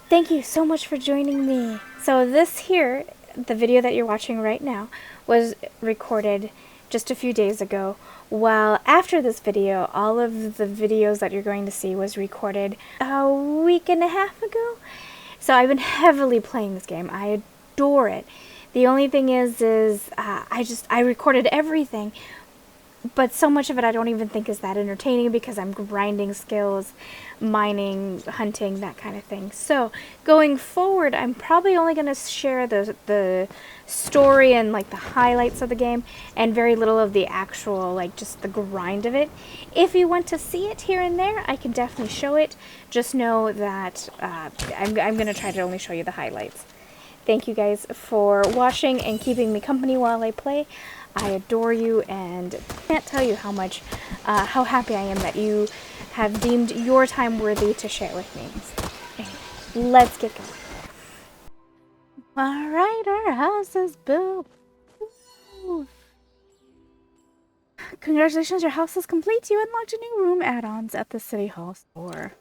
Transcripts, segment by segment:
Thank you so much for joining me. So this here, the video that you're watching right now, was recorded just a few days ago. While after this video, all of the videos that you're going to see was recorded a week and a half ago. So I've been heavily playing this game. I adore it. The only thing is I recorded everything, but so much of it I don't even think is that entertaining because I'm grinding skills, mining, hunting, that kind of thing. So going forward, I'm probably only going to share the story and like the highlights of the game and very little of the actual, like just the grind of it. If you want to see it here and there, I can definitely show it. Just know that I'm going to try to only show you the highlights. Thank you guys for watching and keeping me company while I play. I adore you and can't tell you how much, how happy I am that you have deemed your time worthy to share with me. So, anyway, let's get going. Alright, our house is built. Ooh. Congratulations, your house is complete. You unlocked a new room add-ons at the City Hall store.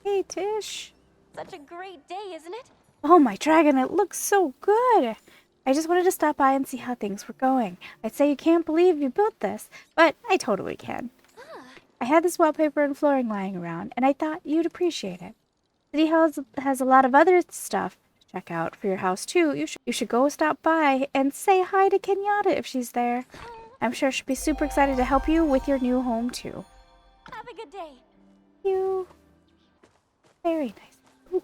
Hey, Tish. Such a great day, isn't it? Oh, my dragon, it looks so good. I just wanted to stop by and see how things were going. I'd say you can't believe you built this, but I totally can. I had this wallpaper and flooring lying around, and I thought you'd appreciate it. City Hall has a lot of other stuff to check out for your house, too. You should go stop by and say hi to Kenyatta if she's there. I'm sure she'll be super excited to help you with your new home, too. Have a good day. Thank you. Very nice. Ooh.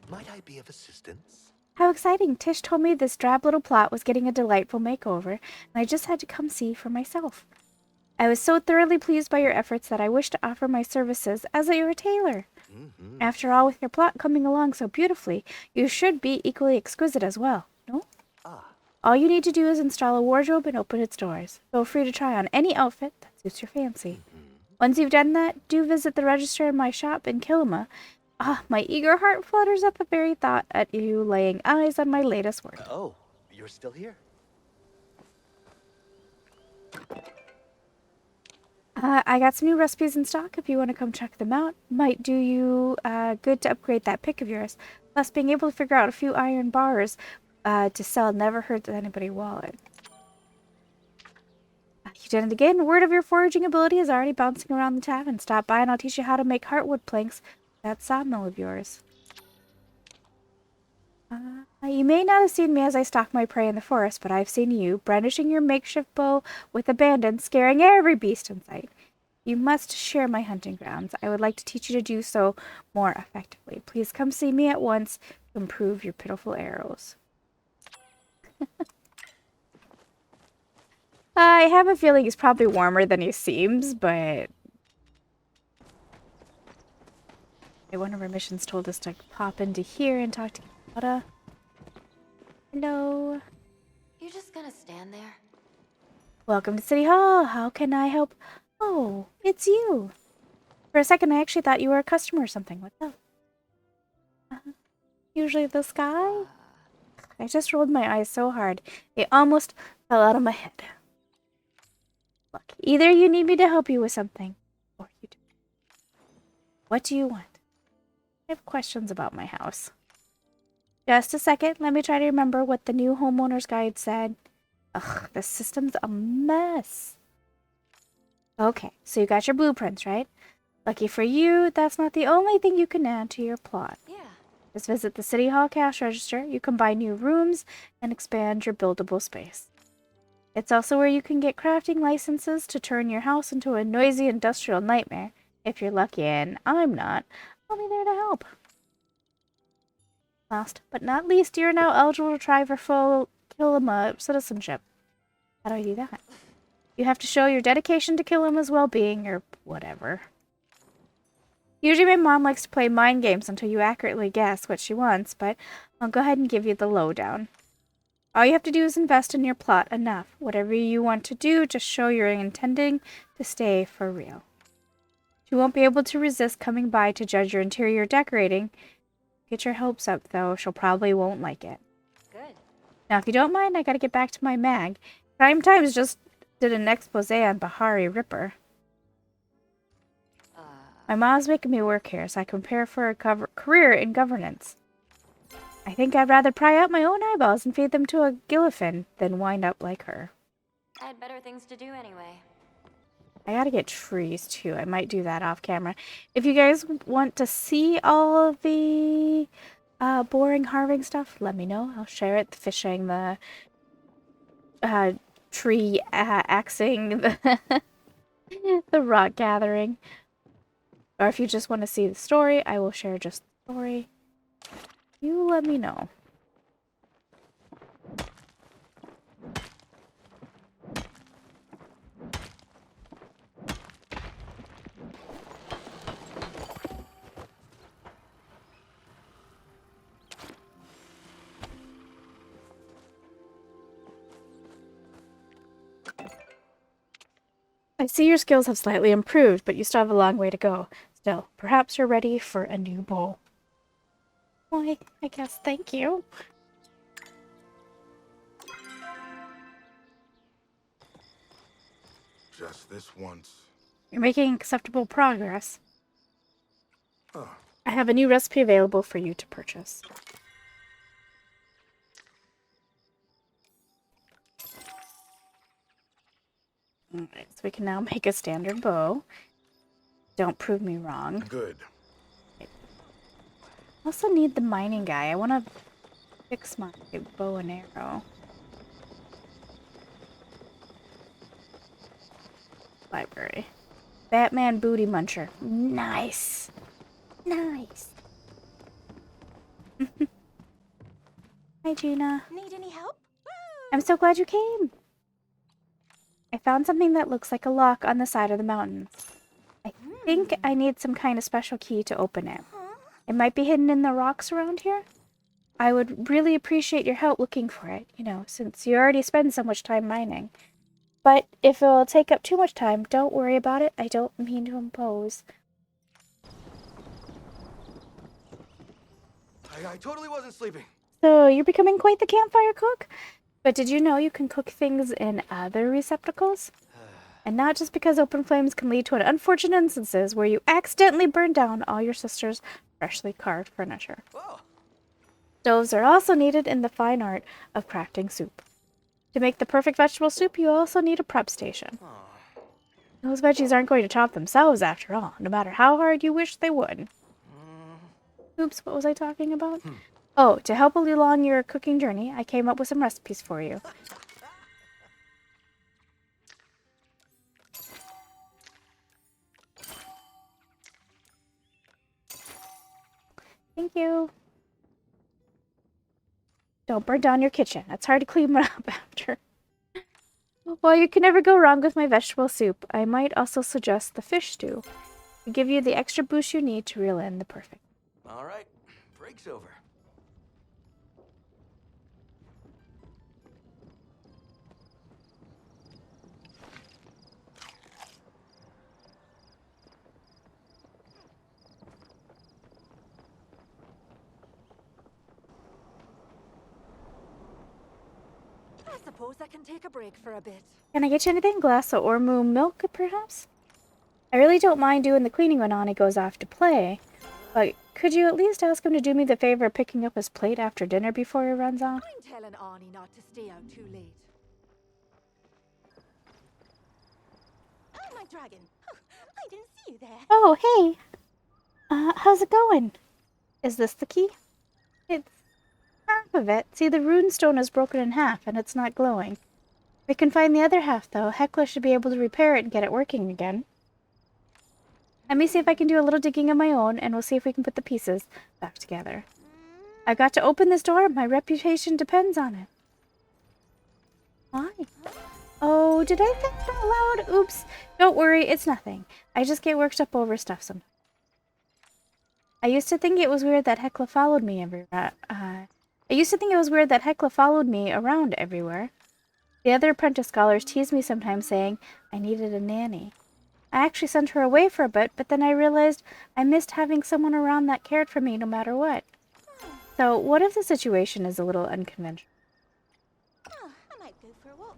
Might I be of assistance? How exciting! Tish told me this drab little plot was getting a delightful makeover, and I just had to come see for myself. I was so thoroughly pleased by your efforts that I wish to offer my services as your tailor. After all, with your plot coming along so beautifully, you should be equally exquisite as well, no? All you need to do is install a wardrobe and open its doors. Feel free to try on any outfit that suits your fancy. Once you've done that, do visit the register in my shop in Kilima. Ah, my eager heart flutters at the very thought at you laying eyes on my latest work. Oh, you're still here. I got some new recipes in stock if you want to come check them out. Might do you good to upgrade that pick of yours. Plus, being able to figure out a few iron bars to sell never hurts anybody's wallet. You did it again. Word of your foraging ability is already bouncing around the tavern. Stop by and I'll teach you how to make heartwood planks. That sawmill of yours. You may not have seen me as I stalk my prey in the forest, but I've seen you, brandishing your makeshift bow with abandon, scaring every beast in sight. You must share my hunting grounds. I would like to teach you to do so more effectively. Please come see me at once to improve your pitiful arrows. I have a feeling he's probably warmer than he seems, but... One of our missions told us to pop into here and talk to Kenyatta. Hello. You're just gonna stand there? Welcome to City Hall. How can I help? Oh, it's you. For a second, I actually thought you were a customer or something. What's up? Usually this guy? I just rolled my eyes so hard, they almost fell out of my head. Look, either you need me to help you with something, or you do. What do you want? I have questions about my house. Just a second, let me try to remember what the new homeowner's guide said. Ugh, the system's a mess. Okay, so you got your blueprints, right? Lucky for you, that's not the only thing you can add to your plot. Yeah. Just visit the City Hall cash register. You can buy new rooms and expand your buildable space. It's also where you can get crafting licenses to turn your house into a noisy industrial nightmare. If you're lucky, and I'm not, I'll be there to help. Last but not least, you're now eligible to try for full Kilima citizenship. How do I do that? You have to show your dedication to Kilima's well-being, or whatever. Usually my mom likes to play mind games until you accurately guess what she wants, but I'll go ahead and give you the lowdown. All you have to do is invest in your plot enough. Whatever you want to do, just show you're intending to stay for real. She won't be able to resist coming by to judge your interior decorating. Get your hopes up, though. She'll probably won't like it. Good. Now, if you don't mind, I gotta get back to my mag. Prime Times just did an expose on Bahari Ripper. My mom's making me work here, so I can prepare for a career in governance. I think I'd rather pry out my own eyeballs and feed them to a gillifin than wind up like her. I had better things to do anyway. I gotta get trees too. I might do that off camera. If you guys want to see all of the boring harving stuff, let me know. I'll share it. The fishing, the tree axing, the rock gathering. Or if you just want to see the story, I will share just the story. You let me know. I see your skills have slightly improved, but you still have a long way to go. Still, perhaps you're ready for a new bow. Why, I guess thank you. Just this once. You're making acceptable progress. Huh. I have a new recipe available for you to purchase. Alright, so we can now make a standard bow. Don't prove me wrong. Good. I also need the mining guy. I want to fix my bow and arrow. Library. Batman Booty Muncher. Nice. Nice. Hi, Gina. Need any help? I'm so glad you came. I found something that looks like a lock on the side of the mountains. I think I need some kind of special key to open it. It might be hidden in the rocks around here. I would really appreciate your help looking for it, you know, since you already spend so much time mining. But if it will take up too much time, don't worry about it. I don't mean to impose. I totally wasn't sleeping. So, you're becoming quite the campfire cook? But did you know you can cook things in other receptacles? And not just because open flames can lead to unfortunate instances where you accidentally burn down all your sister's freshly carved furniture. Whoa. Stoves are also needed in the fine art of crafting soup. To make the perfect vegetable soup, you also need a prep station. Those veggies aren't going to chop themselves after all, no matter how hard you wish they would. Oops, what was I talking about? Oh, to help along your cooking journey, I came up with some recipes for you. Thank you. Don't burn down your kitchen. It's hard to clean up after. Well, you can never go wrong with my vegetable soup. I might also suggest the fish stew. To give you the extra boost you need to reel in the perfect. All right, break's over. I suppose I can take a break for a bit. Can I get you anything? Glass of Ormu milk, perhaps? I really don't mind doing the cleaning when Ani goes off to play, but could you at least ask him to do me the favor of picking up his plate after dinner before he runs off? I'm telling Arnie not to stay out too late. Oh, my dragon. I didn't see you there. Oh, hey! How's it going? Is this the key? It's half of it. See, the runestone is broken in half, and it's not glowing. We can find the other half, though. Hecla should be able to repair it and get it working again. Let me see if I can do a little digging of my own, and we'll see if we can put the pieces back together. I've got to open this door. My reputation depends on it. Why? Oh, did I think that loud? Oops. Don't worry, it's nothing. I just get worked up over stuff sometimes. I used to think it was weird that Hecla followed me everywhere. Around everywhere. The other apprentice scholars teased me sometimes, saying I needed a nanny. I actually sent her away for a bit, but then I realized I missed having someone around that cared for me no matter what. So, what if the situation is a little unconventional? Oh, I might go for a walk.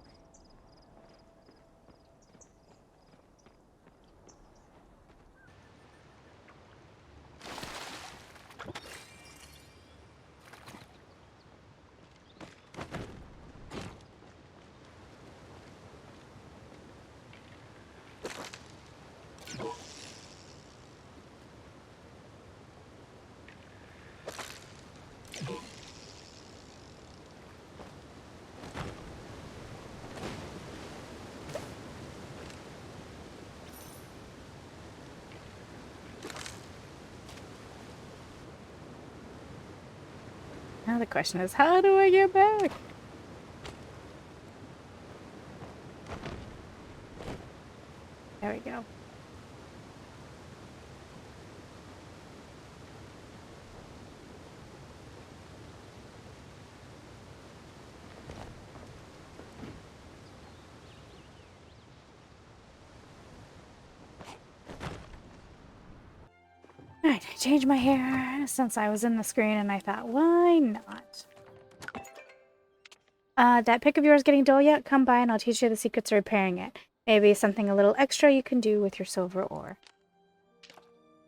Now the question is, how do I get back? There we go. Alright, I changed my hair since I was in the screen and I thought, why not? That pick of yours getting dull yet? Come by and I'll teach you the secrets of repairing it. Maybe something a little extra you can do with your silver ore.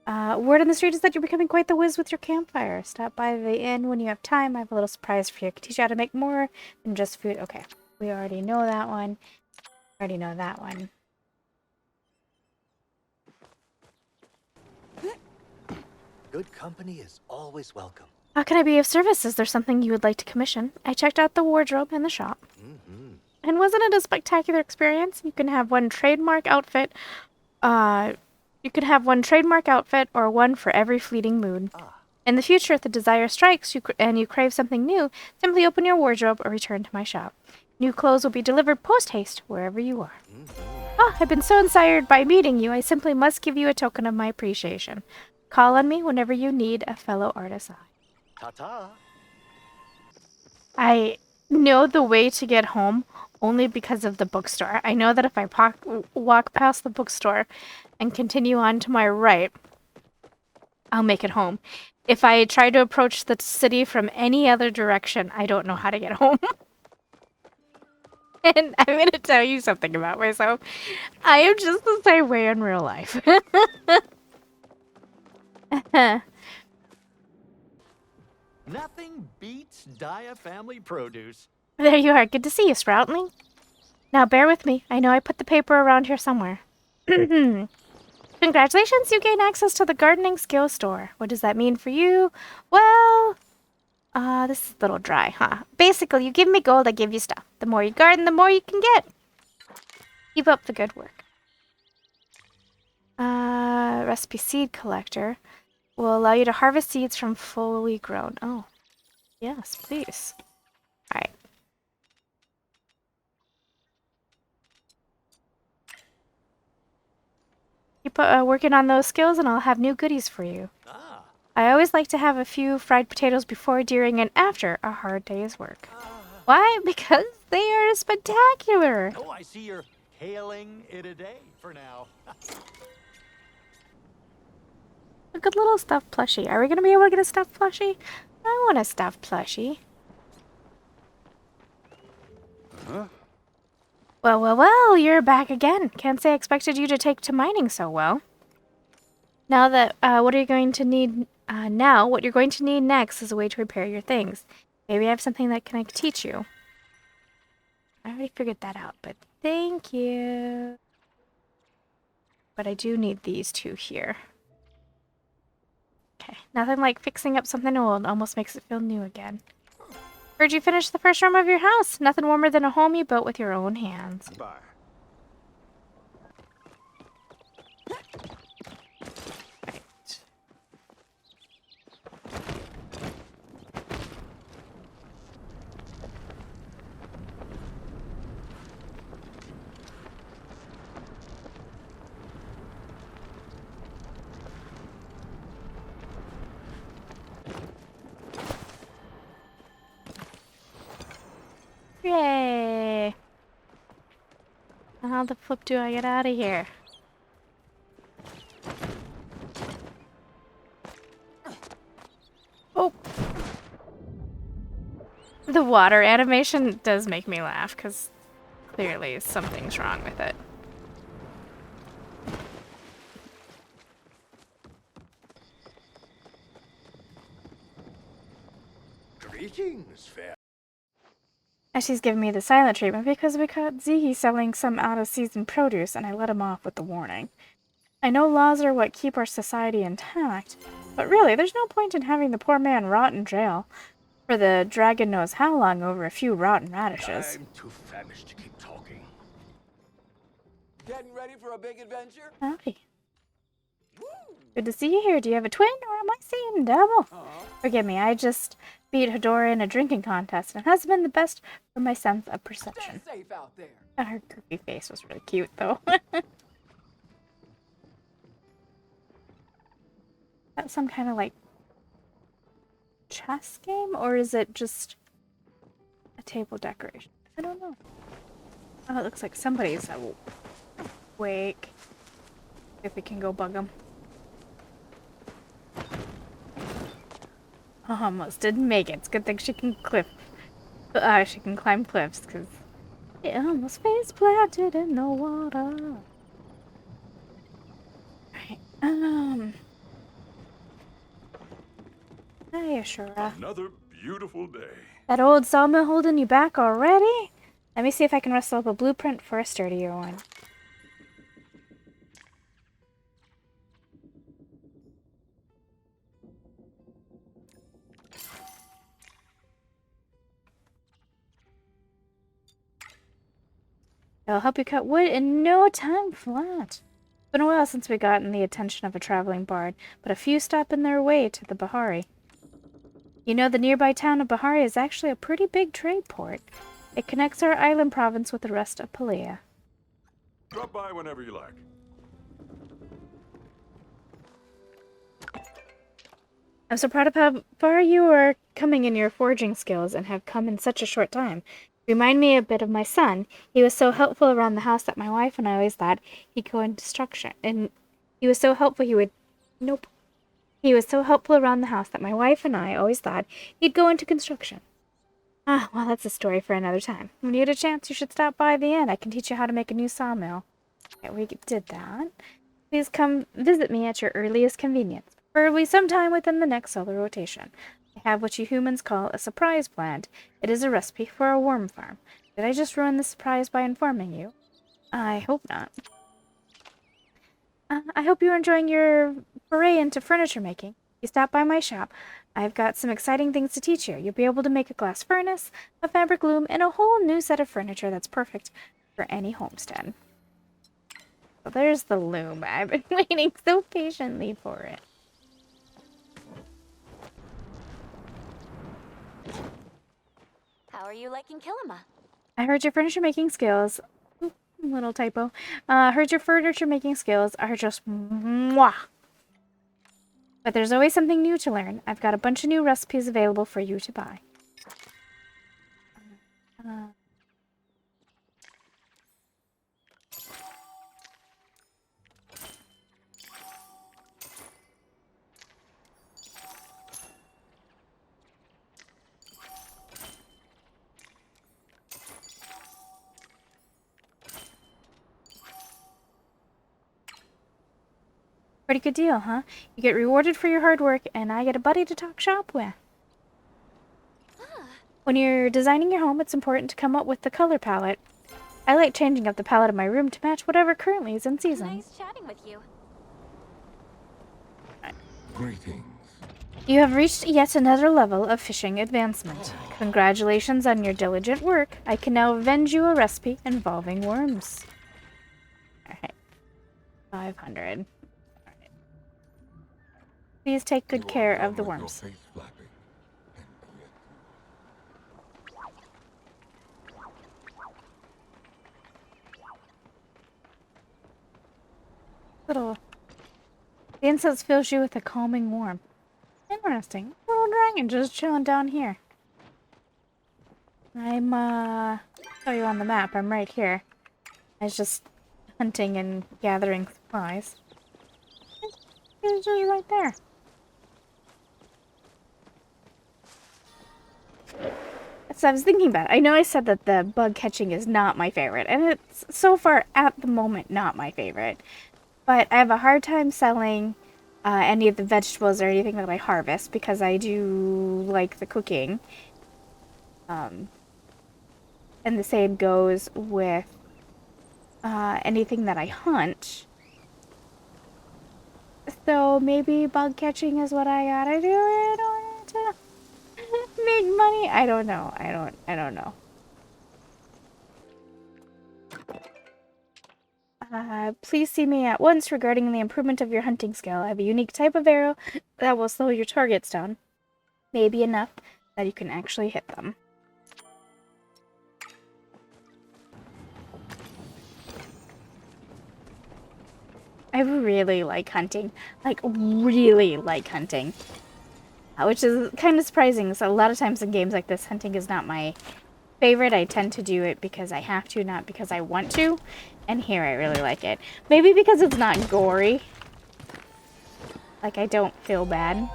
Word on the street is that you're becoming quite the whiz with your campfire. Stop by the inn when you have time. I have a little surprise for you. I can teach you how to make more than just food. Okay, we already know that one. Already know that one. Good company is always welcome. How can I be of service? Is there something you would like to commission? I checked out the wardrobe in the shop. And wasn't it a spectacular experience? You can have one trademark outfit. You could have one trademark outfit or one for every fleeting mood. In the future, if the desire strikes and you crave something new, simply open your wardrobe or return to my shop. New clothes will be delivered post-haste wherever you are. Oh, I've been so inspired by meeting you. I simply must give you a token of my appreciation. Call on me whenever you need a fellow artist eye. Ta-ta. I know the way to get home only because of the bookstore. I know that if I walk past the bookstore and continue on to my right, I'll make it home. If I try to approach the city from any other direction, I don't know how to get home. And I'm going to tell you something about myself. I am just the same way in real life. Nothing beats Dia family produce. There you are. Good to see you, Sproutling. Now bear with me. I know I put the paper around here somewhere. Congratulations, you gain access to the gardening skill store. What does that mean for you? Well, this is a little dry, huh? Basically, you give me gold, I give you stuff. The more you garden, the more you can get. Keep up the good work. Recipe seed collector will allow you to harvest seeds from fully grown. Oh, yes, please. All right. Keep working on those skills and I'll have new goodies for you. I always like to have a few fried potatoes before, during, and after a hard day's work. Why? Because they are spectacular. Oh, I see you're hailing it a day for now. A good little stuffed plushie. Are we going to be able to get a stuffed plushie? I want a stuffed plushie. Well, you're back again. Can't say I expected you to take to mining so well. Now that, what you're going to need next is a way to repair your things. Maybe I have something that can teach you. I already figured that out, but thank you. But I do need these two here. Okay, nothing like fixing up something old. Almost makes it feel new again. Heard you finished the first room of your house. Nothing warmer than a home you built with your own hands. Bye. Right. Yay! How the flip do I get out of here? Oh! The water animation does make me laugh, because clearly something's wrong with it. Greetings, fair. And she's giving me the silent treatment because we caught Ziggy selling some out-of-season produce and I let him off with the warning. I know laws are what keep our society intact, but really, there's no point in having the poor man rot in jail. For the dragon knows how long over a few rotten radishes. I'm too famished to keep talking. Getting ready for a big adventure? Howdy. Good to see you here. Do you have a twin, or am I seeing double? Forgive me, I just beat Hedora in a drinking contest, and has been the best for my sense of perception. Stay safe out there. Her goofy face was really cute, though. That's some kind of, like, chess game, or is it just a table decoration? I don't know. Oh, it looks like somebody's awake. If we can go bug them. Almost didn't make it. It's a good thing she can she can climb cliffs, because it almost face planted in the water. Right. Hi, Ashura. Another beautiful day. That old sawmill holding you back already? Let me see if I can rustle up a blueprint for a sturdier one. It'll help you cut wood in no time flat. It's been a while since we gotten the attention of a traveling bard, but a few stop in their way to the Bahari. You know, the nearby town of Bahari is actually a pretty big trade port. It connects our island province with the rest of Palia. Drop by whenever you like. I'm so proud of how far you are coming in your foraging skills and have come in such a short time. Remind me a bit of my son. He was so helpful around the house that my wife and I always thought he'd go into destruction. And he was so helpful he would... Nope. He was so helpful around the house that my wife and I always thought he'd go into construction. Ah, well, that's a story for another time. When you get a chance, you should stop by the inn. I can teach you how to make a new sawmill. Okay, we did that. Please come visit me at your earliest convenience, preferably sometime within the next solar rotation. I have what you humans call a surprise plant. It is a recipe for a worm farm. Did I just ruin the surprise by informing you? I hope not. I hope you're enjoying your foray into furniture making. You stop by my shop. I've got some exciting things to teach you. You'll be able to make a glass furnace, a fabric loom, and a whole new set of furniture that's perfect for any homestead. So there's the loom. I've been waiting so patiently for it. How are you liking Kilima? I heard your furniture making skills. Oop, little typo. Heard your furniture making skills are just mwah. But there's always something new to learn. I've got a bunch of new recipes available for you to buy. Pretty good deal, huh? You get rewarded for your hard work, and I get a buddy to talk shop with. When you're designing your home, it's important to come up with the color palette. I like changing up the palette of my room to match whatever currently is in season. Nice chatting with you. Greetings. You have reached yet another level of fishing advancement. Congratulations on your diligent work. I can now vend you a recipe involving worms. Alright. 500. Please take good care of the worms. The incense fills you with a calming warmth. Interesting. Little dragon just chilling down here. I'm, show you on the map. I'm right here. I was just hunting and gathering supplies. It's just right there. So I was thinking about it. I know I said that the bug catching is not my favorite, and it's so far at the moment not my favorite. But I have a hard time selling any of the vegetables or anything that I harvest because I do like the cooking. And the same goes with anything that I hunt. So maybe bug catching is what I gotta do in order to make money? I don't know. I don't know. Please see me at once regarding the improvement of your hunting skill. I have a unique type of arrow that will slow your targets down. Maybe enough that you can actually hit them. I really like hunting. Like, really like hunting. Which is kind of surprising. So a lot of times in games like this, hunting is not my favorite. I tend to do it because I have to, not because I want to. And here I really like it. Maybe because it's not gory. Like, I don't feel bad.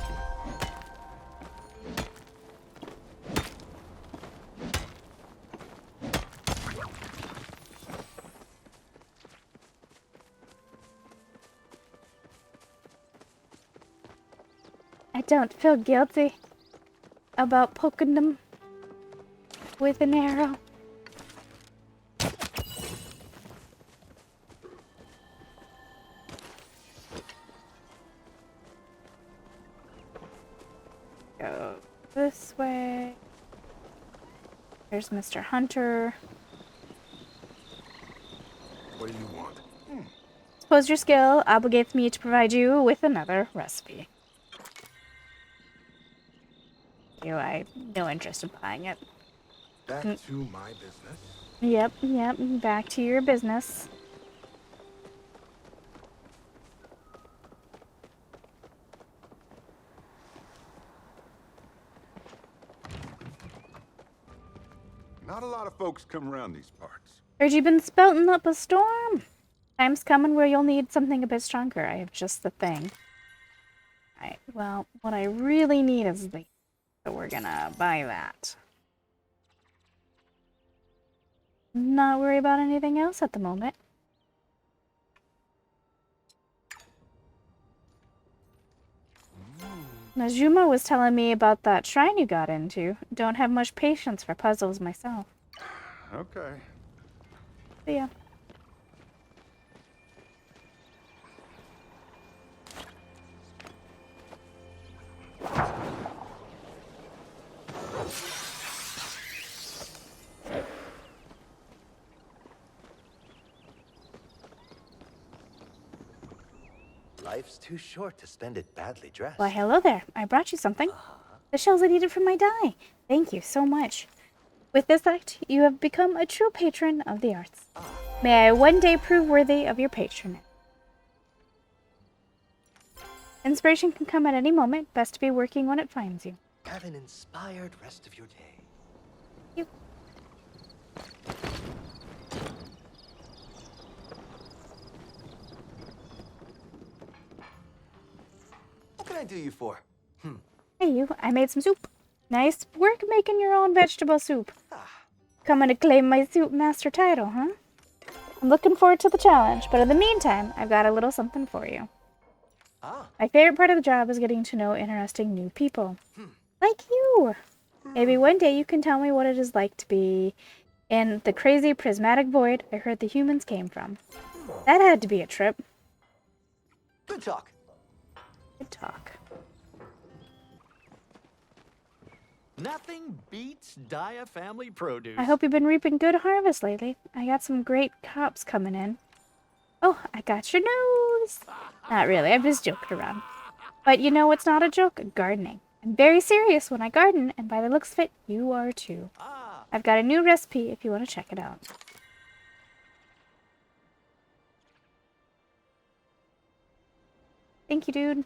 I don't feel guilty about poking them with an arrow. Go this way. There's Mr. Hunter. What do you want? Suppose your skill obligates me to provide you with another recipe. I have no interest in buying it. Back to my business. Yep, back to your business. Not a lot of folks come around these parts. Heard you've been spouting up a storm. Time's coming where you'll need something a bit stronger. I have just the thing. Alright, well, what I really need is the... So we're gonna buy that. Not worry about anything else at the moment. Najuma was telling me about that shrine you got into. Don't have much patience for puzzles myself. Okay. See ya. Life's too short to spend it badly dressed. Why, hello there. I brought you something. The shells I needed for my dye. Thank you so much. With this act, you have become a true patron of the arts. May I one day prove worthy of your patronage. Inspiration can come at any moment. Best to be working when it finds you. Have an inspired rest of your day. You. What can I do you for? Hey you, I made some soup. Nice work making your own vegetable soup. Coming to claim my soup master title, huh? I'm looking forward to the challenge, but in the meantime, I've got a little something for you. My favorite part of the job is getting to know interesting new people. Like you. Maybe one day you can tell me what it is like to be in the crazy prismatic void I heard the humans came from. That had to be a trip. Good talk. Good talk. Nothing beats Dia family produce. I hope you've been reaping good harvest lately. I got some great crops coming in. Oh, I got your news. Not really, I'm just joking around. But you know what's not a joke? Gardening. I'm very serious when I garden, and by the looks of it, you are too. I've got a new recipe if you want to check it out. Thank you, dude.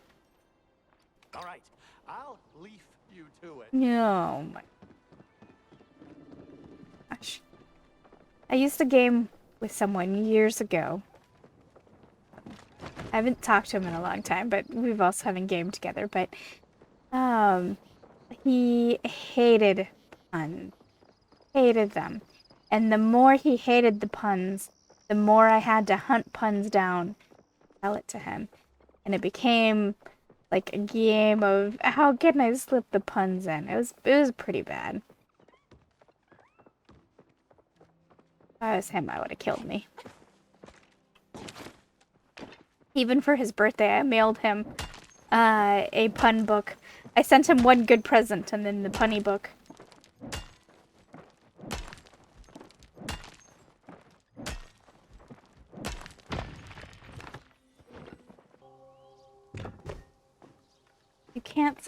All right, I'll leave you to it. Oh my gosh. I used to game with someone years ago. I haven't talked to him in a long time, but we've also haven't gamed together. But he hated puns. Hated them. And the more he hated the puns, the more I had to hunt puns down, tell it to him. And it became like a game of how can I slip the puns in. It was pretty bad. If I was him, I would have killed me. Even for his birthday, I mailed him a pun book. I sent him one good present and then the punny book.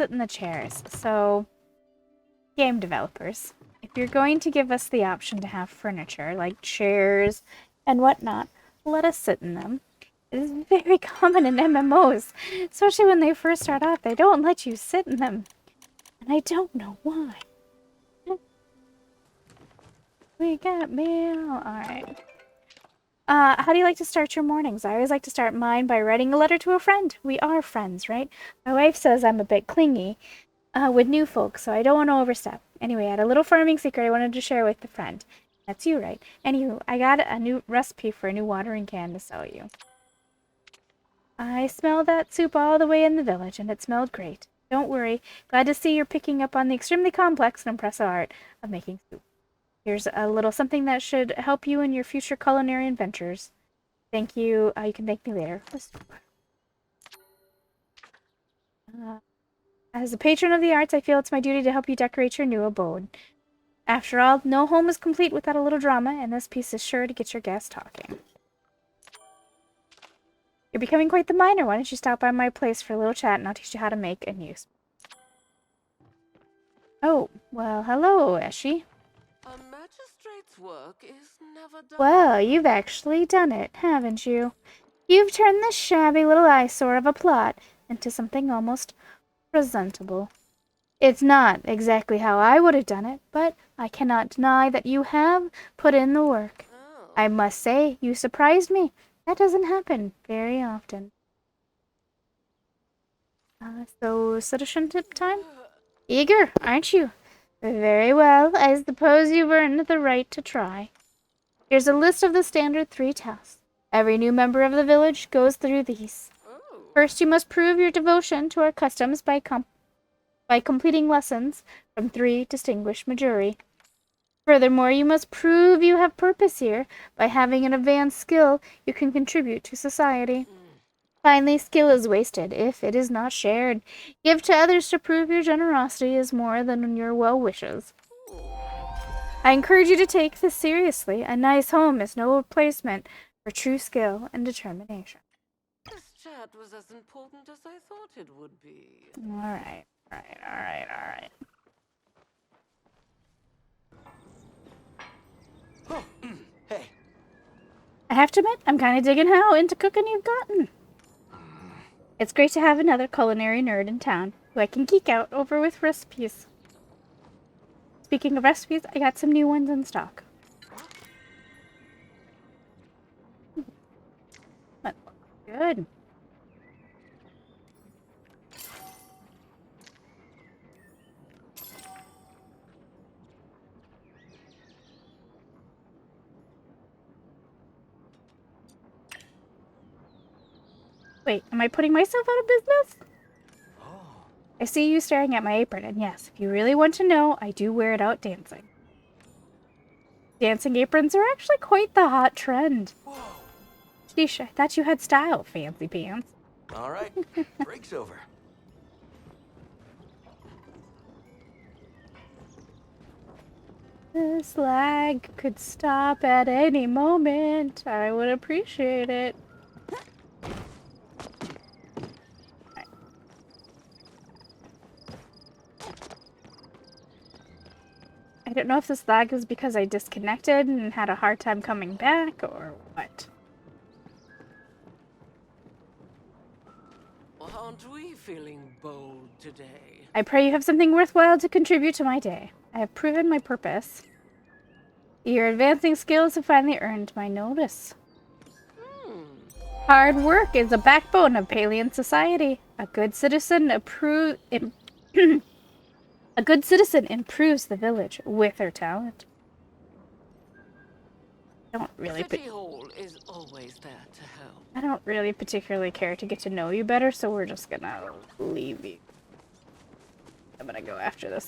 sit in the chairs. So, game developers, if you're going to give us the option to have furniture, like chairs and whatnot, let us sit in them. It is very common in MMOs, especially when they first start off. They don't let you sit in them, and I don't know why. We got mail. Alright. How do you like to start your mornings? I always like to start mine by writing a letter to a friend. We are friends, right? My wife says I'm a bit clingy with new folks, so I don't want to overstep. Anyway, I had a little farming secret I wanted to share with a friend. That's you, right? Anywho, I got a new recipe for a new watering can to sell you. I smelled that soup all the way in the village, and it smelled great. Don't worry. Glad to see you're picking up on the extremely complex and impressive art of making soup. Here's a little something that should help you in your future culinary adventures. Thank you. You can thank me later. As a patron of the arts, I feel it's my duty to help you decorate your new abode. After all, no home is complete without a little drama, and this piece is sure to get your guests talking. You're becoming quite the miner. Why don't you stop by my place for a little chat, and I'll teach you how to make and use. Oh, well, hello, Eshi. A magistrate's work is never done. Well, you've actually done it, haven't you? You've turned this shabby little eyesore of a plot into something almost presentable. It's not exactly how I would have done it, but I cannot deny that you have put in the work. Oh. I must say, you surprised me. That doesn't happen very often. So, citizenship time? Eager, aren't you? Very well, I suppose you've earned the right to try. Here's a list of the standard 3 tasks. Every new member of the village goes through these. Oh. First, you must prove your devotion to our customs by completing lessons from 3 distinguished Majuri. Furthermore, you must prove you have purpose here by having an advanced skill you can contribute to society. Finally, skill is wasted if it is not shared. Give to others to prove your generosity is more than your well wishes. I encourage you to take this seriously. A nice home is no replacement for true skill and determination. This chat was as important as I thought it would be. Alright. Oh, hey. I have to admit, I'm kind of digging how into cooking you've gotten. It's great to have another culinary nerd in town who I can geek out over with recipes. Speaking of recipes, I got some new ones in stock. That looks good. Wait, am I putting myself out of business? I see you staring at my apron, and yes, if you really want to know, I do wear it out dancing. Dancing aprons are actually quite the hot trend. Sheesh, I thought you had style, fancy pants. All right, break's over. This lag could stop at any moment. I would appreciate it. I don't know if this lag is because I disconnected and had a hard time coming back, or what. Aren't we feeling bold today? I pray you have something worthwhile to contribute to my day. I have proven my purpose. Your advancing skills have finally earned my notice. Hard work is the backbone of Palian society. A good citizen improves the village with her talent. City Hall is always there to help. I don't really particularly care to get to know you better, so we're just gonna leave you. I'm gonna go after this.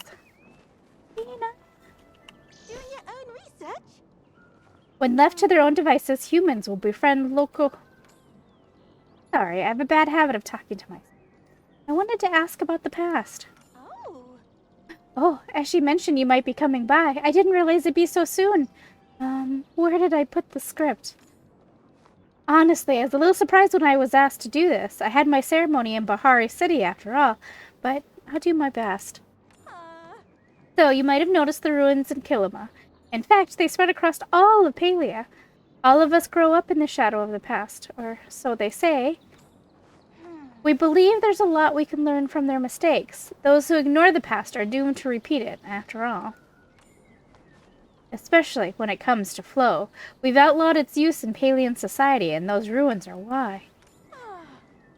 Doing your own research? When left to their own devices, humans will befriend local... Sorry, I have a bad habit of talking to myself. I wanted to ask about the past. Oh. Oh, as she mentioned you might be coming by. I didn't realize it'd be so soon. Where did I put the script? Honestly, I was a little surprised when I was asked to do this. I had my ceremony in Bahari City after all, but I'll do my best. So, you might have noticed the ruins in Kilima. In fact, they spread across all of Palia. All of us grow up in the shadow of the past, or so they say. We believe there's a lot we can learn from their mistakes. Those who ignore the past are doomed to repeat it, after all. Especially when it comes to flow. We've outlawed its use in Palian society, and those ruins are why.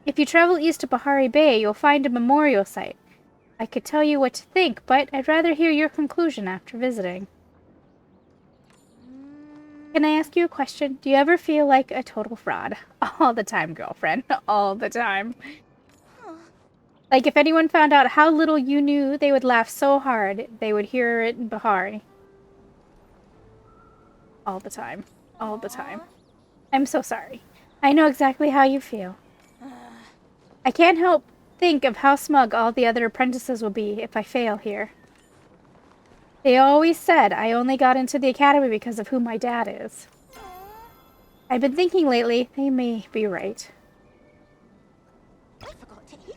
If you travel east to Bahari Bay, you'll find a memorial site. I could tell you what to think, but I'd rather hear your conclusion after visiting. Can I ask you a question? Do you ever feel like a total fraud? All the time, girlfriend. All the time. Like, if anyone found out how little you knew, they would laugh so hard they would hear it in Bahari. All the time. All the time. I'm so sorry. I know exactly how you feel. I can't help think of how smug all the other apprentices will be if I fail here. They always said I only got into the academy because of who my dad is. I've been thinking lately, they may be right. I forgot to eat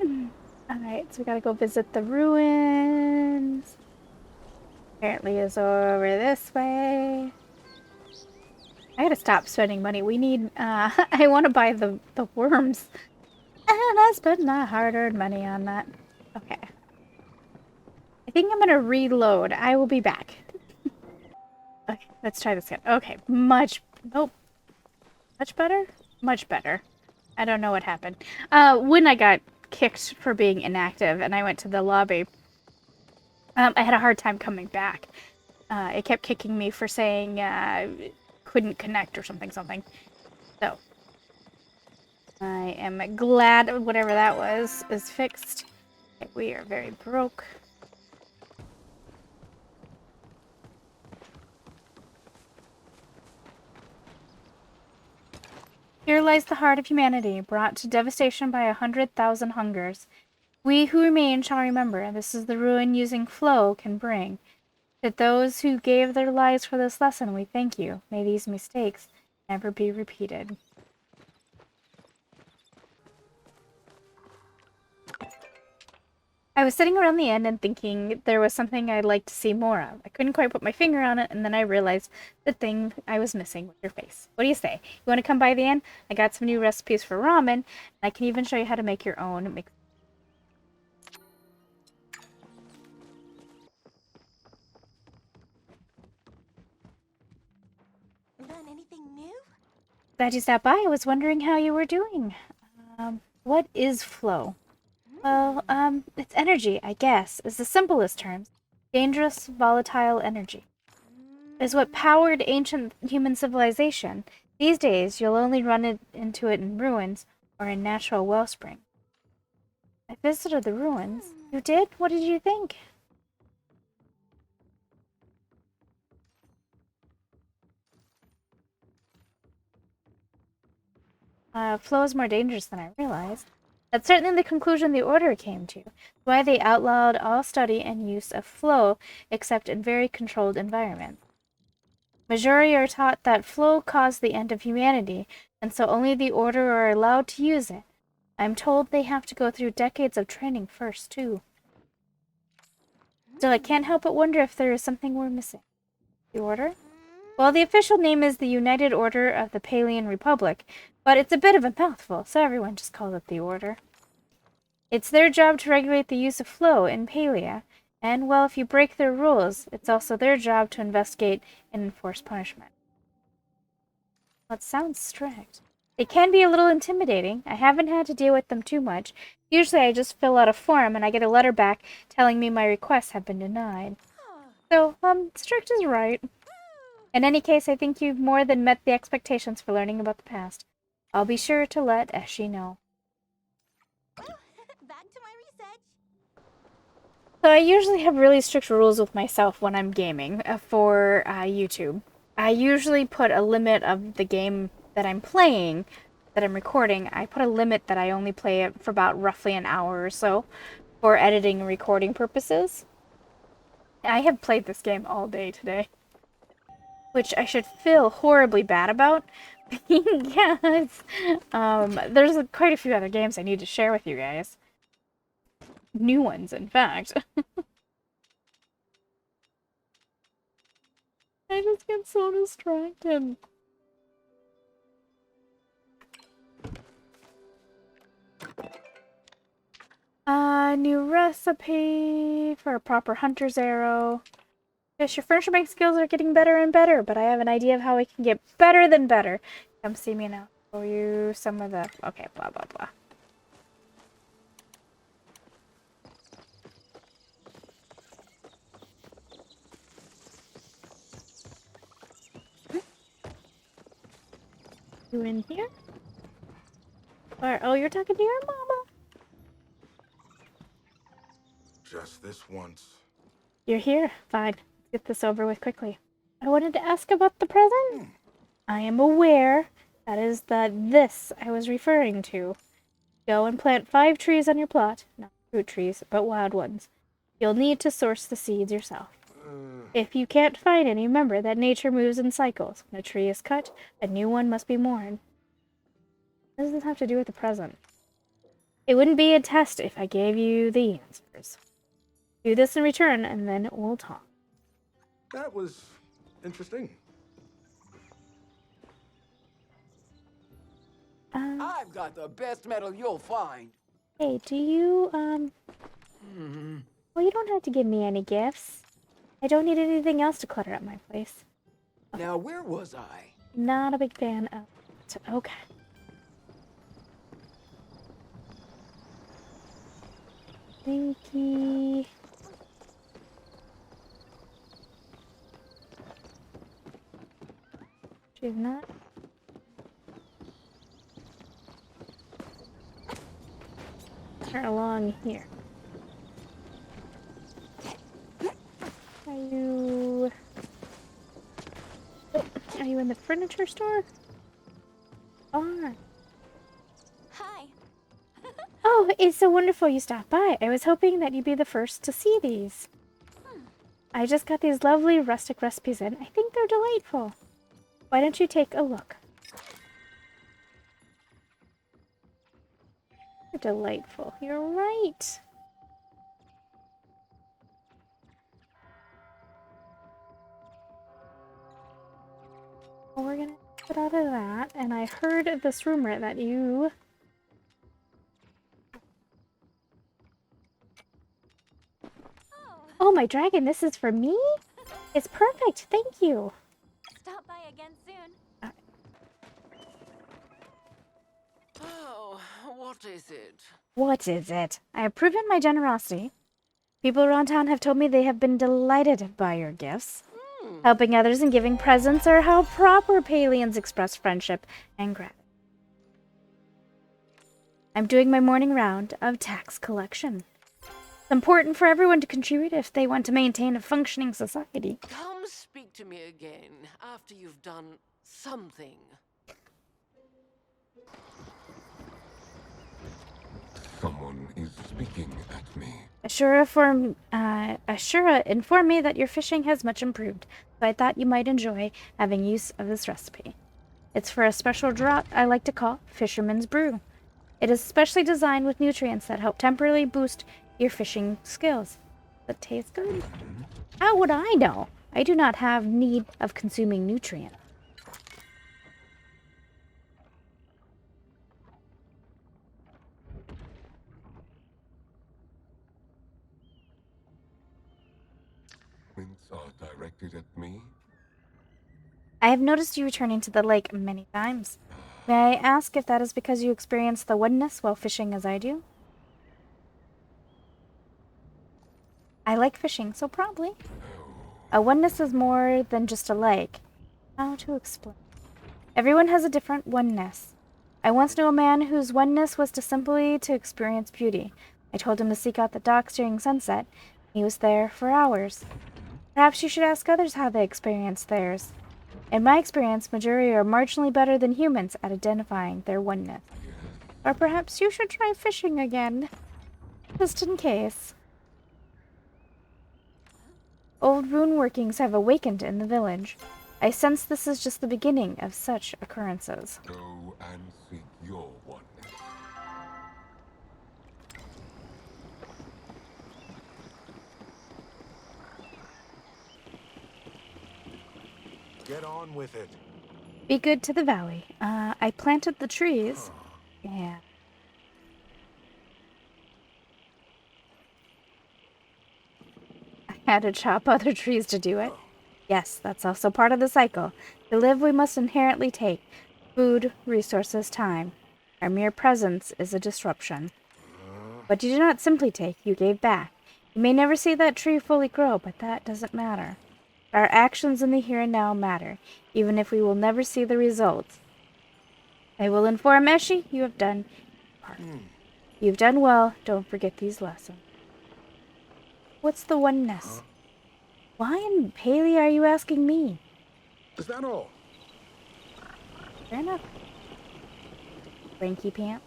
again. Alright, so we gotta go visit the ruins. Apparently is over this way. I gotta stop spending money. We need, I want to buy the worms. And I spent my hard-earned money on that. Okay. I think I'm gonna reload. I will be back. Okay, let's try this again. Okay, much better? Much better. I don't know what happened. When I got kicked for being inactive and I went to the lobby, I had a hard time coming back. It kept kicking me for saying, couldn't connect or something. So, I am glad whatever that was is fixed. Okay, we are very broke. Here lies the heart of humanity, brought to devastation by 100,000 hungers. We who remain shall remember, this is the ruin using flow can bring. To those who gave their lives for this lesson, we thank you. May these mistakes never be repeated. I was sitting around the end and thinking there was something I'd like to see more of. I couldn't quite put my finger on it, and then I realized the thing I was missing was your face. What do you say? You want to come by the end? I got some new recipes for ramen, and I can even show you how to make your own. Learn anything new? Glad you stopped by. I was wondering how you were doing. What is flow? Well, it's energy, I guess, is the simplest terms. Dangerous, volatile energy. Is what powered ancient human civilization. These days, you'll only run into it in ruins or in natural wellspring. I visited the ruins. You did? What did you think? Flow is more dangerous than I realized. That's certainly the conclusion the Order came to. Why they outlawed all study and use of flow except in very controlled environments. Majority are taught that flow caused the end of humanity, and so only the Order are allowed to use it. I'm told they have to go through decades of training first, too. Still, I can't help but wonder if there is something we're missing. The Order? Well, the official name is the United Order of the Palian Republic, but it's a bit of a mouthful, so everyone just calls it the Order. It's their job to regulate the use of flow in Palia, and, well, if you break their rules, it's also their job to investigate and enforce punishment. Well, it sounds strict. They can be a little intimidating. I haven't had to deal with them too much. Usually I just fill out a form and I get a letter back telling me my requests have been denied. So, strict is right. In any case, I think you've more than met the expectations for learning about the past. I'll be sure to let Eshi know. Well, back to my research. So I usually have really strict rules with myself when I'm gaming for YouTube. I usually put a limit of the game that I'm playing, that I'm recording. I put a limit that I only play it for about roughly an hour or so for editing and recording purposes. I have played this game all day today, which I should feel horribly bad about, Yes. There's quite a few other games I need to share with you guys. New ones, in fact. I just get so distracted. New recipe for a proper hunter's arrow. Yes, your furniture making skills are getting better and better, but I have an idea of how I can get better than better. Come see me now. Show you some of the... Okay, blah, blah, blah. You in here? Or, oh, you're talking to your mama. Just this once. You're here. Fine. Let's get this over with quickly. I wanted to ask about the present. I am aware that is this I was referring to. Go and plant 5 trees on your plot. Not fruit trees, but wild ones. You'll need to source the seeds yourself. If you can't find any, remember that nature moves in cycles. When a tree is cut, a new one must be born. What does this have to do with the present? It wouldn't be a test if I gave you the answers. Do this in return, and then we'll talk. That was interesting. I've got the best metal you'll find. Hey, do you, Well, you don't have to give me any gifts. I don't need anything else to clutter up my place. Now, where was I? Not a big fan of it. Okay. Thanky. She's not. Her along here. Are you in the furniture store? Ah. Hi. Oh, it's so wonderful you stopped by. I was hoping that you'd be the first to see these. I just got these lovely rustic recipes in. I think they're delightful. Why don't you take a look? They're delightful. You're right. Well, we're gonna get out of that, and I heard this rumor that you... Oh, my dragon, this is for me? It's perfect, thank you. Stop by again soon. Oh, what is it? What is it? I have proven my generosity. People around town have told me they have been delighted by your gifts. Helping others and giving presents are how proper Palians express friendship and gratitude. I'm doing my morning round of tax collection. It's important for everyone to contribute if they want to maintain a functioning society. Come speak to me again after you've done something. Someone is speaking at me. Ashura informed me that your fishing has much improved, so I thought you might enjoy having use of this recipe. It's for a special draught I like to call Fisherman's Brew. It is specially designed with nutrients that help temporarily boost your fishing skills. Does it taste good? How would I know? I do not have need of consuming nutrients. Winds are directed at me. I have noticed you returning to the lake many times. May I ask if that is because you experience the oneness while fishing as I do? I like fishing, so probably. A oneness is more than just a like. How to explain? Everyone has a different oneness. I once knew a man whose oneness was to experience beauty. I told him to seek out the docks during sunset. He was there for hours. Perhaps you should ask others how they experience theirs. In my experience, majority are marginally better than humans at identifying their oneness. Or perhaps you should try fishing again. Just in case. Old rune workings have awakened in the village. I sense this is just the beginning of such occurrences. Go and seek your oneness. Get on with it. Be good to the valley. I planted the trees. Yeah. I had to chop other trees to do it. Yes, that's also part of the cycle. To live, we must inherently take food, resources, time. Our mere presence is a disruption. But you did not simply take, you gave back. You may never see that tree fully grow, but that doesn't matter. Our actions in the here and now matter, even if we will never see the results. I will inform Eshi, you have done your part. You've done well, don't forget these lessons. What's the oneness? Why in Palia are you asking me? Is that all? Fair enough. Frankie Pant.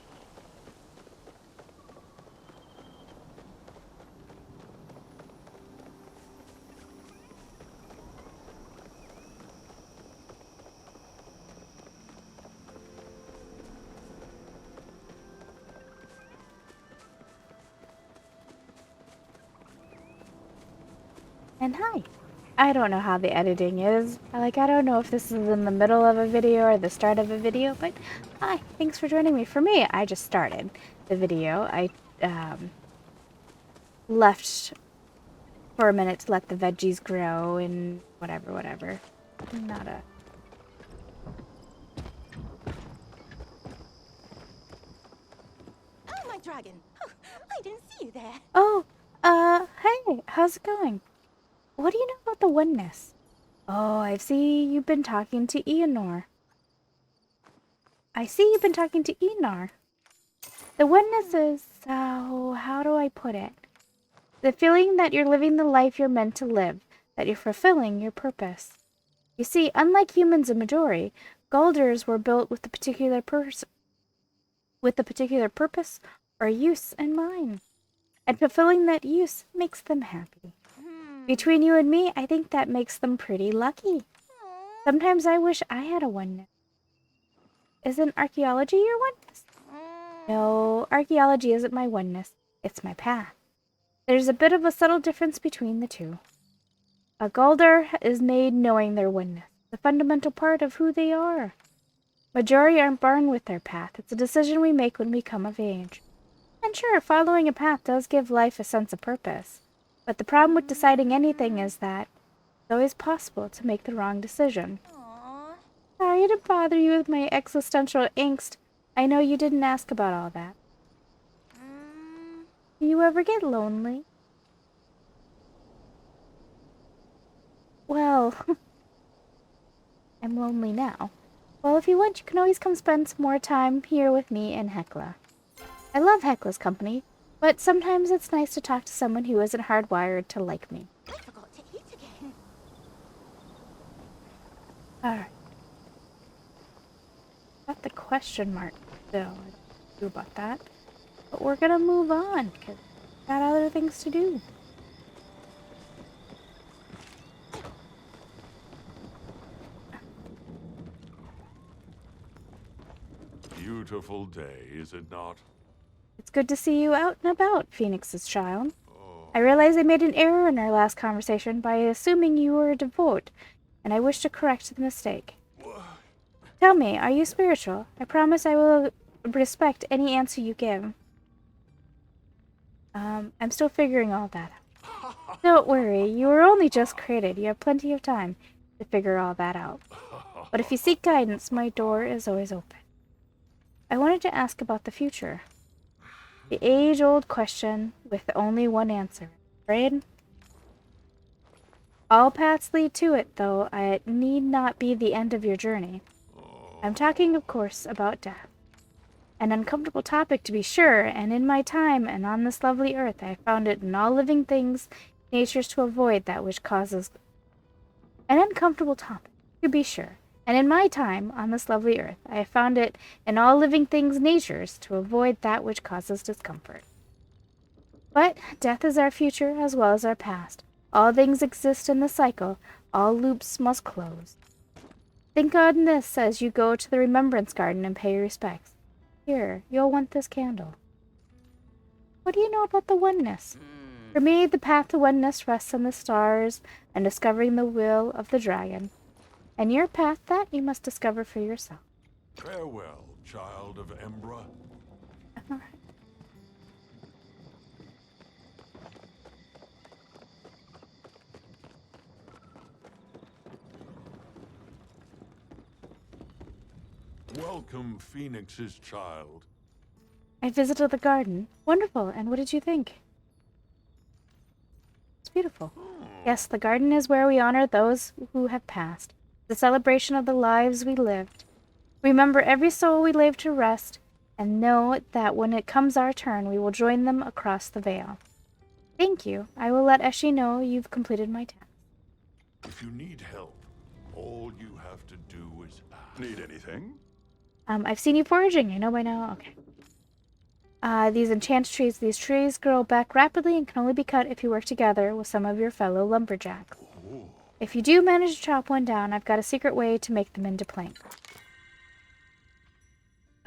And hi. I don't know how the editing is. I don't know if this is in the middle of a video or the start of a video, but hi, thanks for joining me. For me, I just started the video. I left for a minute to let the veggies grow and whatever. Not a... Oh, my dragon. Oh, I didn't see you there. Oh, hey, how's it going? What do you know about the oneness? Oh, I see you've been talking to Eonor. I see you've been talking to Eonor. The oneness is, how do I put it? The feeling that you're living the life you're meant to live, that you're fulfilling your purpose. You see, unlike humans and Midori, Galders were built with the particular purpose or use in mind. And fulfilling that use makes them happy. Between you and me, I think that makes them pretty lucky. Sometimes I wish I had a oneness. Isn't archaeology your oneness? No, archaeology isn't my oneness. It's my path. There's a bit of a subtle difference between the two. A Galder is made knowing their oneness, the fundamental part of who they are. Majority aren't born with their path. It's a decision we make when we come of age. And sure, following a path does give life a sense of purpose. But the problem with deciding anything is that it's always possible to make the wrong decision. Aww. Sorry to bother you with my existential angst. I know you didn't ask about all that. Do you ever get lonely? Well, I'm lonely now. Well, if you want, you can always come spend some more time here with me and Hecla. I love Hecla's company, but sometimes it's nice to talk to someone who isn't hardwired to like me. I forgot to eat again. Alright. Got the question mark still. I don't know about that. But we're gonna move on, because we've got other things to do. Beautiful day, is it not? It's good to see you out and about, Phoenix's child. I realize I made an error in our last conversation by assuming you were a devote, and I wish to correct the mistake. Tell me, are you spiritual? I promise I will respect any answer you give. I'm still figuring all that out. Don't worry, you were only just created. You have plenty of time to figure all that out. But if you seek guidance, my door is always open. I wanted to ask about the future. The age-old question with only one answer. Afraid? All paths lead to it, though it need not be the end of your journey. I'm talking, of course, about death. An uncomfortable topic, to be sure, and in my time and on this lovely earth, I found it in all living things natures to avoid that which causes... An uncomfortable topic, to be sure, and in my time on this lovely earth, I have found it in all living things natures to avoid that which causes discomfort. But death is our future as well as our past. All things exist in the cycle. All loops must close. Think on this as you go to the Remembrance Garden and pay your respects. Here, you'll want this candle. What do you know about the oneness? For me, the path to oneness rests on the stars and discovering the will of the dragon. And your path, that you must discover for yourself. Farewell, child of Embra. Welcome, Phoenix's child. I visited the garden. Wonderful. And what did you think? It's beautiful. Yes, the garden is where we honor those who have passed. The celebration of the lives we lived. Remember every soul we laid to rest, and know that when it comes our turn, we will join them across the veil. Thank you. I will let Eshi know you've completed my task. If you need help, all you have to do is ask. Need anything? I've seen you foraging. I know by now. Okay. These enchant trees. These trees grow back rapidly and can only be cut if you work together with some of your fellow lumberjacks. Ooh. If you do manage to chop one down, I've got a secret way to make them into plank.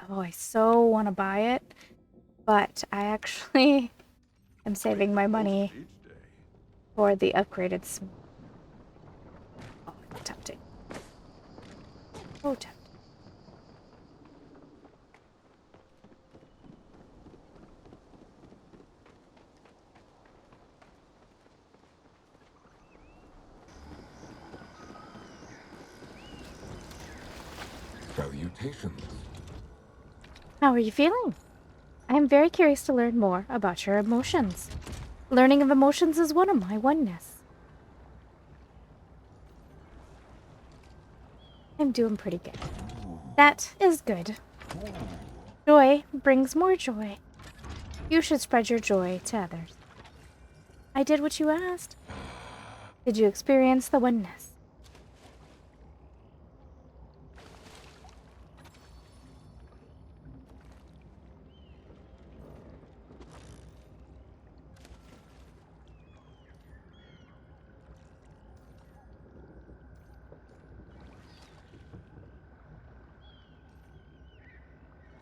Oh, I so want to buy it, but I actually am saving my money Each day. for the upgraded Oh, tempting. Oh, tempting. Salutations. How are you feeling? I am very curious to learn more about your emotions. Learning of emotions is one of my oneness. I'm doing pretty good. That is good. Joy brings more joy. You should spread your joy to others. I did what you asked. Did you experience the oneness?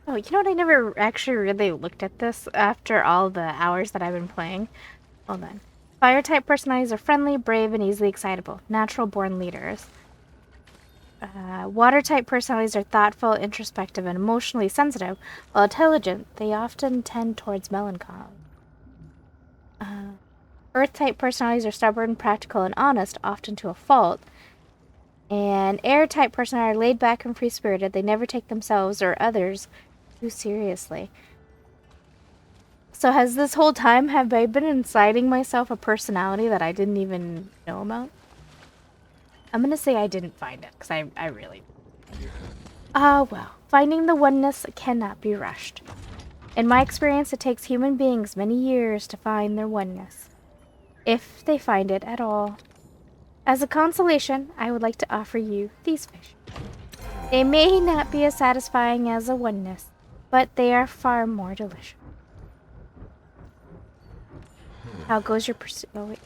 Oh, you know what? I never actually really looked at this after all the hours that I've been playing. Hold on. Fire-type personalities are friendly, brave, and easily excitable. Natural-born leaders. Water-type personalities are thoughtful, introspective, and emotionally sensitive. While intelligent, they often tend towards melancholy. Earth-type personalities are stubborn, practical, and honest, often to a fault. And air-type personalities are laid back and free-spirited. They never take themselves or others too seriously. So has this whole time, have I been inciting myself a personality that I didn't even know about? I'm gonna say I didn't find it, because I really... well, finding the oneness cannot be rushed. In my experience, it takes human beings many years to find their oneness, if they find it at all. As a consolation, I would like to offer you these fish. They may not be as satisfying as a oneness, but they are far more delicious. How goes your pursuit? Oh, wait.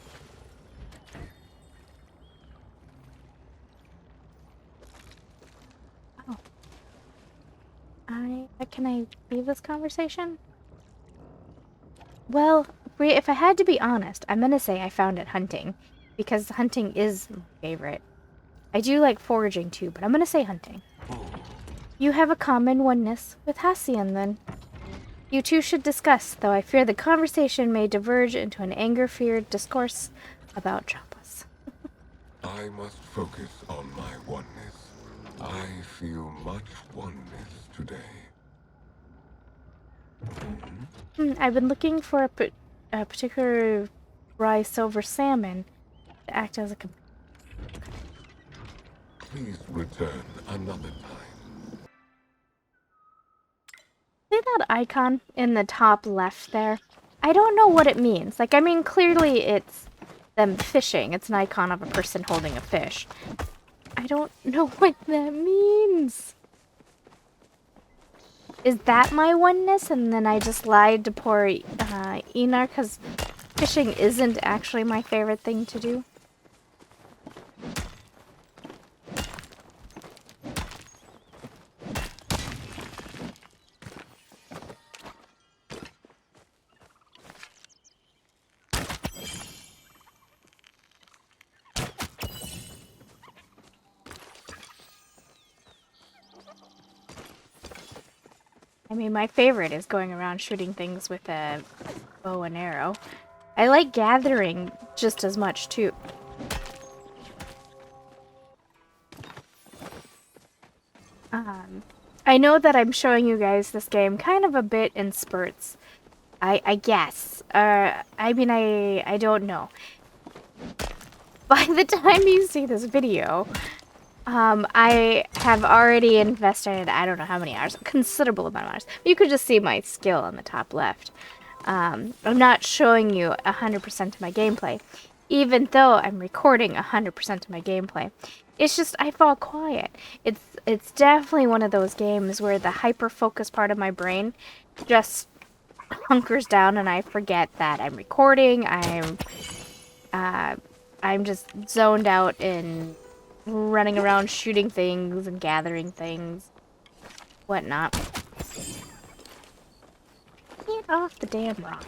Oh. Can I leave this conversation? Well, if I had to be honest, I'm gonna say I found it hunting, because hunting is my favorite. I do like foraging too, but I'm gonna say hunting. You have a common oneness with Hassian, then. You two should discuss, though I fear the conversation may diverge into an anger-feared discourse about Champas. I must focus on my oneness. I feel much oneness today. I've been looking for a particular rye silver salmon to act as a Please return another time. See that icon in the top left there? I don't know what it means. Like, I mean, clearly it's them fishing. It's an icon of a person holding a fish. I don't know what that means. Is that my oneness? And then I just lied to poor Enar because fishing isn't actually my favorite thing to do. mean, my favorite is going around shooting things with a bow and arrow. I like gathering just as much, too. I know that I'm showing you guys this game kind of a bit in spurts. I guess. I mean, I don't know. By the time you see this video, I have already invested, I don't know how many hours, a considerable amount of hours. You could just see my skill on the top left. I'm not showing you 100% of my gameplay, even though I'm recording 100% of my gameplay. It's just, I fall quiet. It's definitely one of those games where the hyper-focused part of my brain just hunkers down and I forget that I'm recording. I'm just zoned out in running around shooting things and gathering things, whatnot. Get off the damn rock.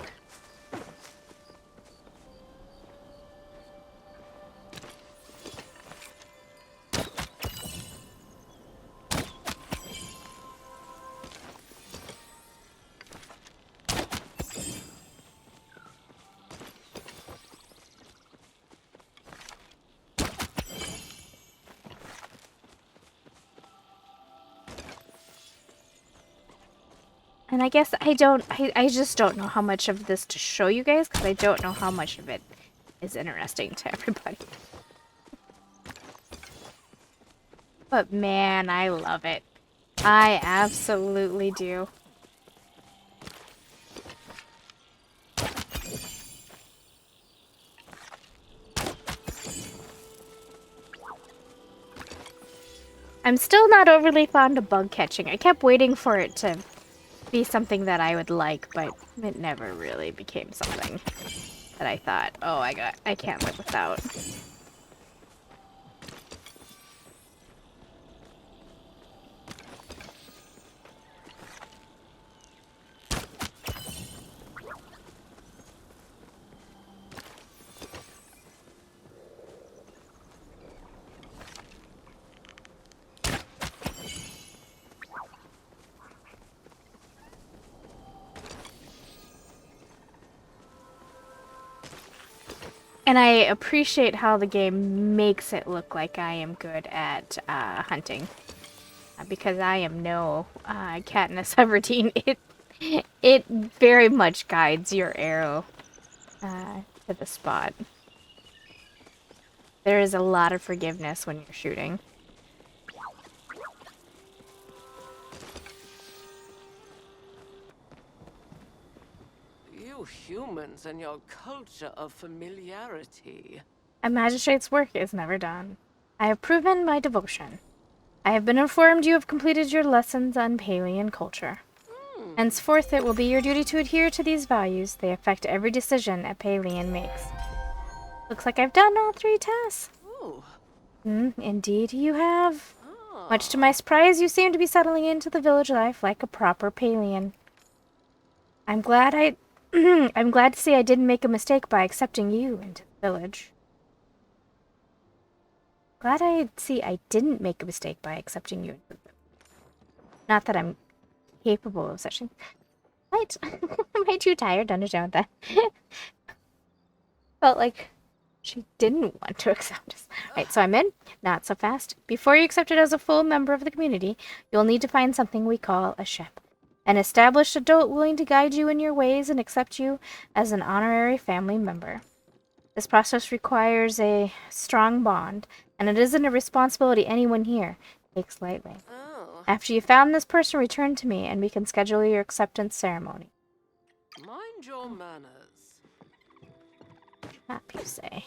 And I guess I just don't know how much of this to show you guys, because I don't know how much of it is interesting to everybody. But man, I love it. I absolutely do. I'm still not overly fond of bug catching. I kept waiting for it to be something that I would like, but it never really became something that I thought, oh, I can't live without. And I appreciate how the game makes it look like I am good at hunting. Because I am no Katniss Everdeen. It very much guides your arrow to the spot. There is a lot of forgiveness when you're shooting. You humans and your culture of familiarity. A magistrate's work is never done. I have proven my devotion. I have been informed you have completed your lessons on Palian culture. Henceforth, it will be your duty to adhere to these values. They affect every decision a Palian makes. Looks like I've done all 3 tasks. Ooh. Indeed you have. Much to my surprise, you seem to be settling into the village life like a proper Palian. I'm glad I'm glad to see I didn't make a mistake by accepting you into the village. Glad I see I didn't make a mistake by accepting you into the village. Not that I'm capable of such things. What? Am I too tired to understand that? Felt like she didn't want to accept us. Right, so I'm in. Not so fast. Before you're accepted as a full member of the community, you'll need to find something we call a shep. An established adult willing to guide you in your ways and accept you as an honorary family member. This process requires a strong bond, and it isn't a responsibility anyone here takes lightly. Oh. After you found this person, return to me, and we can schedule your acceptance ceremony. Mind your manners. Hap, you say.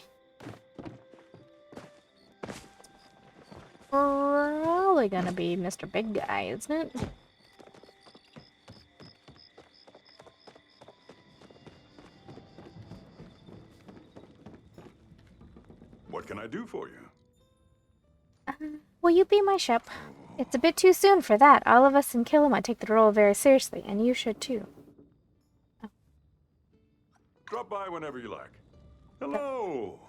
Probably gonna be Mr. Big Guy, isn't it? What can I do for you? Will you be my shep? It's a bit too soon for that. All of us in Kilima take the role very seriously, and you should too. Drop by whenever you like. Hello!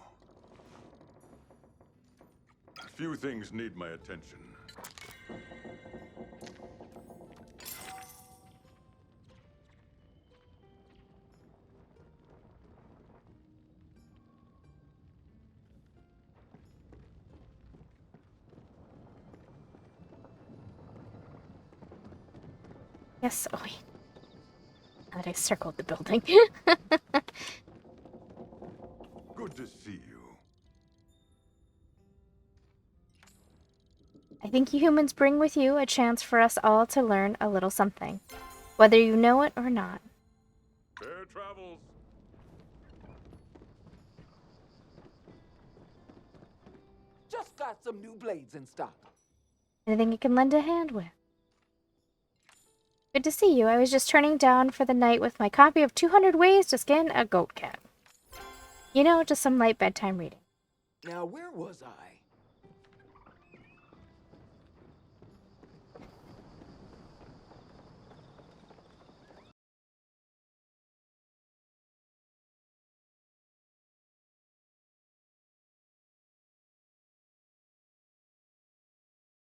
A few things need my attention. Yes, oh wait. Now that I circled the building. Good to see you. I think you humans bring with you a chance for us all to learn a little something, whether you know it or not. Fair travels. Just got some new blades in stock. Anything you can lend a hand with. Good to see you. I was just turning down for the night with my copy of 200 Ways to Skin a Goat Cat. You know, just some light bedtime reading. Now, where was I?